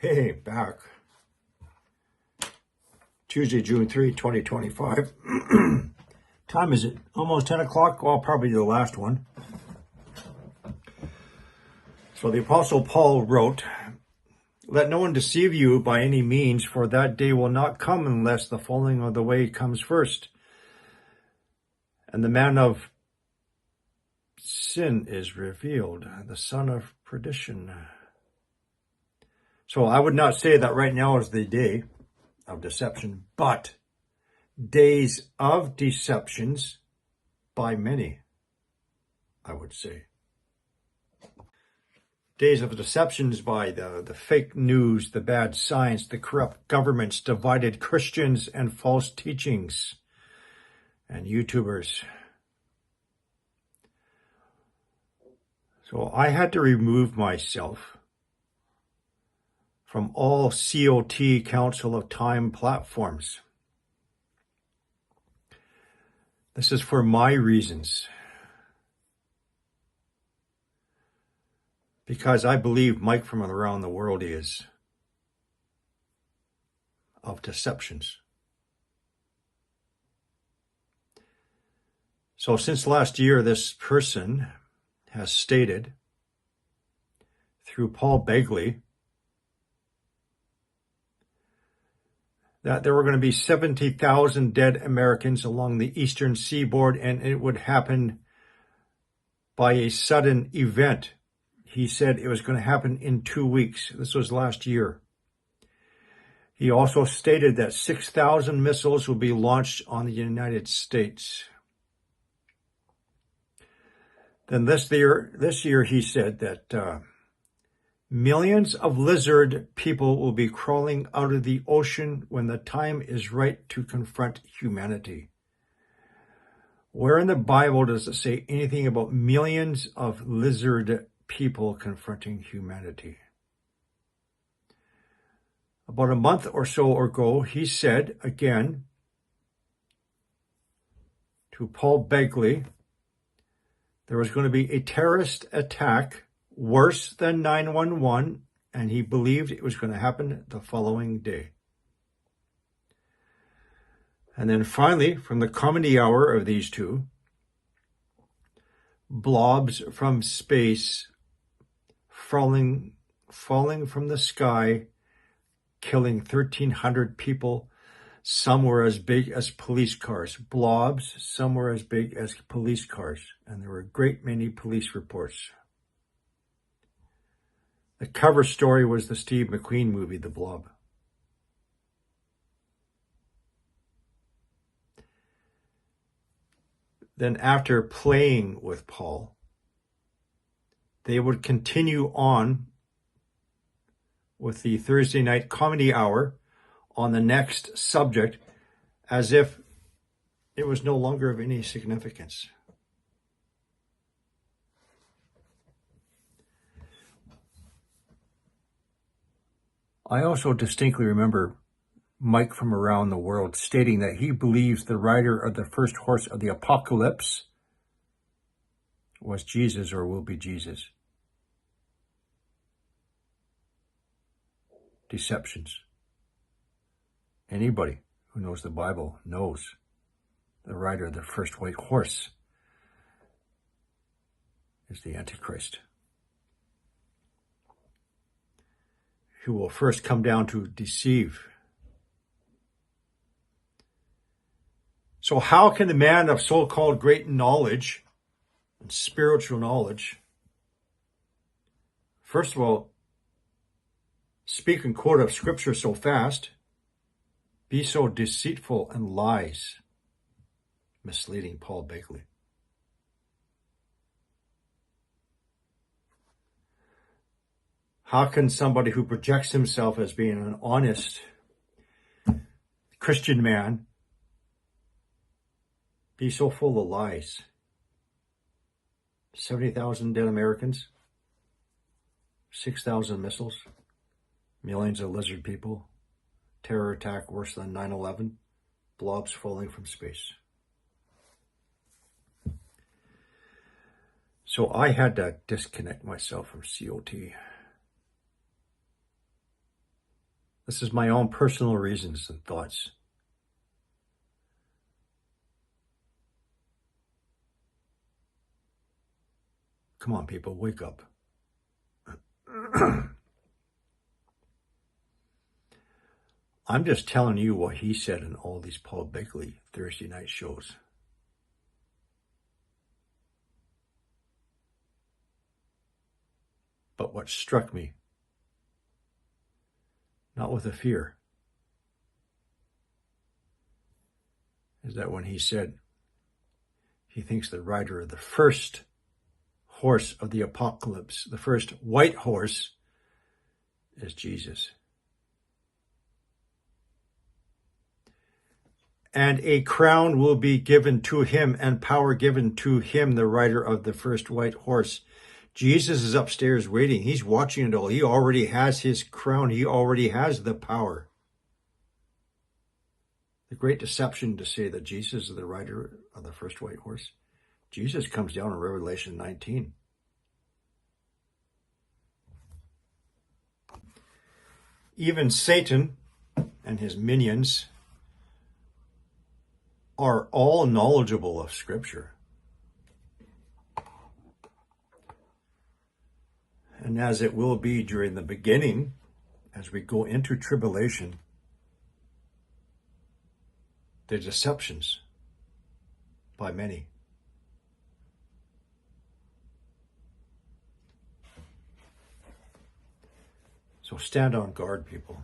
Hey, back. Tuesday, June 3, 2025. Time is it? Almost 10 o'clock? Well, probably the last one. So the Apostle Paul wrote, "Let no one deceive you by any means, for that day will not come unless the falling of the way comes first, and the man of sin is revealed, the son of perdition." So I would not say that right now is the day of deception, but days of deceptions by many, I would say. Days of deceptions by the fake news, the bad science, the corrupt governments, divided Christians, and false teachings, and YouTubers. So I had to remove myself from all COT, Council of Time platforms. This is for my reasons. Because I believe Mike from around the world is of deceptions. So since last year, this person has stated through Paul Begley that there were going to be 70,000 dead Americans along the eastern seaboard, and it would happen by a sudden event. He said it was going to happen in 2 weeks. This was last year. He also stated that 6,000 missiles will be launched on the United States. Then this year he said that millions of lizard people will be crawling out of the ocean when the time is right to confront humanity. Where in the Bible does it say anything about millions of lizard people confronting humanity? About a month or so ago, he said again to Paul Begley, there was going to be a terrorist attack worse than 9/11, and he believed it was going to happen the following day. And then finally, from the comedy hour of these two, blobs from space falling from the sky, killing 1,300 people. Some were as big as police cars. Blobs, some were as big as police cars. And there were a great many police reports. The cover story was the Steve McQueen movie, The Blob. Then after playing with Paul, they would continue on with the Thursday night comedy hour on the next subject as if it was no longer of any significance. I also distinctly remember Mike from around the world stating that he believes the rider of the first horse of the apocalypse was Jesus or will be Jesus. Deceptions. Anybody who knows the Bible knows the rider of the first white horse is the Antichrist, who will first come down to deceive. So how can the man of so-called great knowledge and spiritual knowledge, first of all, speak and quote of scripture so fast, be so deceitful and lies, misleading Paul Begley? How can somebody who projects himself as being an honest Christian man be so full of lies? 70,000 dead Americans, 6,000 missiles, millions of lizard people, terror attack worse than 9/11, blobs falling from space. So I had to disconnect myself from COT. This is my own personal reasons and thoughts. Come on, people, wake up. I'm just telling you what he said in all these Paul Begley Thursday night shows. But what struck me, not with a fear, is that when he said he thinks the rider of the first horse of the apocalypse, the first white horse, is Jesus. And a crown will be given to him, and power given to him, the rider of the first white horse. Jesus is upstairs waiting. He's watching it all. He already has his crown. He already has the power. The great deception to say that Jesus is the rider of the first white horse. Jesus comes down in Revelation 19. Even Satan and his minions are all knowledgeable of Scripture. And as it will be during the beginning, as we go into tribulation, the deceptions by many. So stand on guard, people.